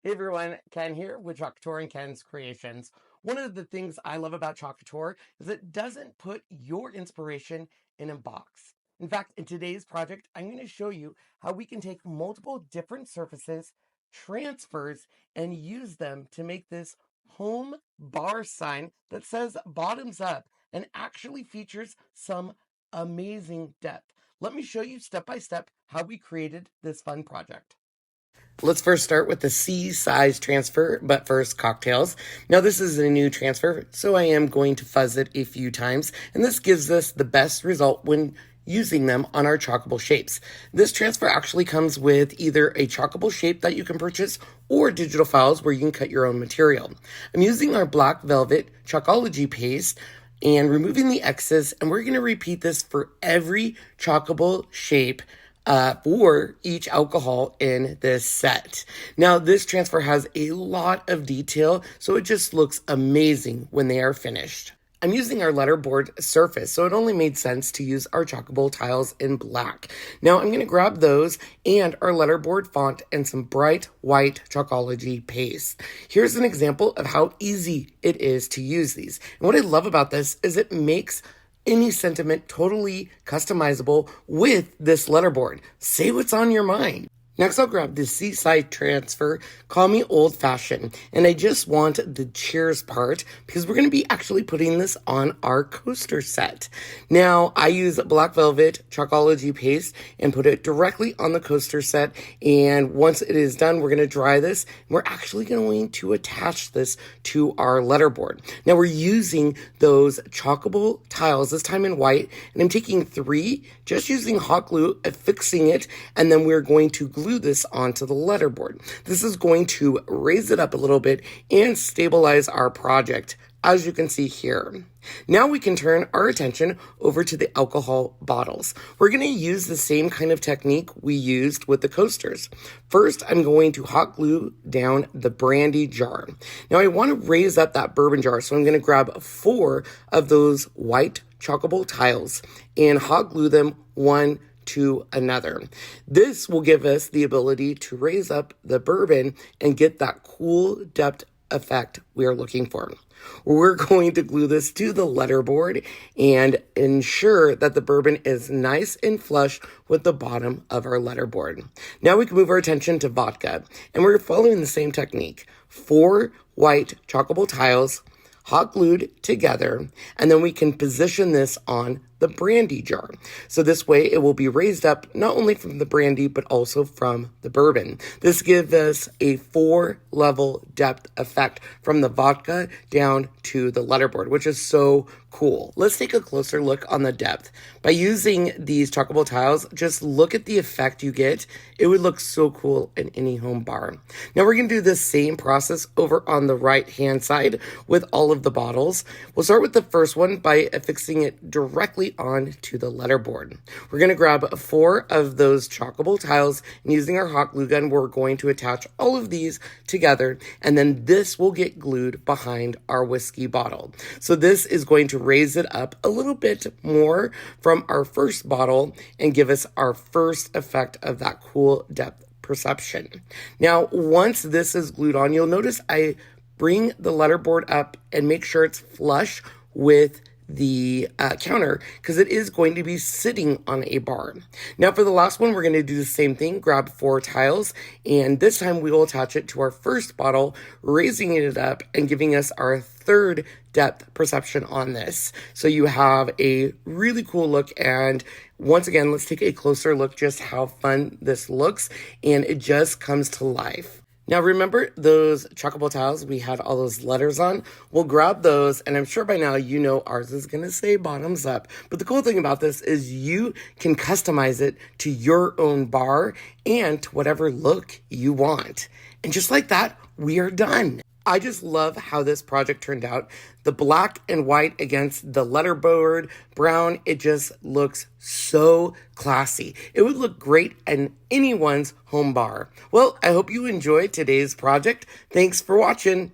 Hey everyone, Ken here with Couture and Ken's Creations. One of the things I love about Couture is it doesn't put your inspiration in a box. In fact, in today's project, I'm going to show you how we can take multiple different surfaces, transfers, and use them to make this home bar sign that says bottoms up and actually features some amazing depth. Let me show you step by step how we created this fun project. Let's first start with the C size transfer, but first cocktails. Now this is a new transfer, so I am going to fuzz it a few times, and this gives us the best result when using them on our chalkable shapes. This transfer actually comes with either a chalkable shape that you can purchase or digital files where you can cut your own material. I'm using our black velvet Chalkology paste and removing the excess, and we're going to repeat this for every chalkable shape for each alcohol in this set. Now, this transfer has a lot of detail, so it just looks amazing when they are finished. I'm using our letterboard surface, so it only made sense to use our chalkable tiles in black. Now, I'm going to grab those and our letterboard font and some bright white Chalkology paste. Here's an example of how easy it is to use these. And what I love about this is it makes any sentiment totally customizable with this letterboard. Say what's on your mind. Next, I'll grab the Seaside transfer. Call me old-fashioned, and I just want the cheers part because we're going to be actually putting this on our coaster set. Now, I use black velvet Chalkology paste and put it directly on the coaster set, and once it is done, we're going to dry this. We're actually going to attach this to our letterboard. Now, we're using those chalkable tiles, this time in white, and I'm taking 3, just using hot glue, affixing it, and then we're going to glue this onto the letterboard. This is going to raise it up a little bit and stabilize our project, as you can see here. Now we can turn our attention over to the alcohol bottles. We're going to use the same kind of technique we used with the coasters. First, I'm going to hot glue down the brandy jar. Now I want to raise up that bourbon jar, so I'm going to grab 4 of those white chalkable tiles and hot glue them one to another. This will give us the ability to raise up the bourbon and get that cool depth effect we are looking for. We're going to glue this to the letterboard and ensure that the bourbon is nice and flush with the bottom of our letterboard. Now we can move our attention to vodka, and we're following the same technique. 4 white chalkable tiles, hot glued together, and then we can position this on the brandy jar. So this way it will be raised up not only from the brandy, but also from the bourbon. This gives us a 4-level depth effect from the vodka down to the letterboard, which is so cool. Let's take a closer look on the depth. By using these chalkable tiles, just look at the effect you get. It would look so cool in any home bar. Now we're going to do the same process over on the right hand side with all of the bottles. We'll start with the first one by affixing it directly onto the letterboard. We're going to grab 4 of those chalkable tiles, and using our hot glue gun, we're going to attach all of these together, and then this will get glued behind our whiskey bottle. So this is going to raise it up a little bit more from our first bottle and give us our first effect of that cool depth perception. Now, once this is glued on, you'll notice I bring the letterboard up and make sure it's flush with the counter because it is going to be sitting on a bar. Now for the last one, we're going to do the same thing. Grab 4 tiles, and this time we will attach it to our first bottle, raising it up and giving us our third depth perception on this. So you have a really cool look, and once again, let's take a closer look just how fun this looks, and it just comes to life. Now remember those chalkable tiles we had all those letters on? We'll grab those, and I'm sure by now you know ours is going to say bottoms up. But the cool thing about this is you can customize it to your own bar and to whatever look you want. And just like that, we are done. I just love how this project turned out. The black and white against the letterboard brown, it just looks so classy. It would look great in anyone's home bar. Well, I hope you enjoyed today's project. Thanks for watching.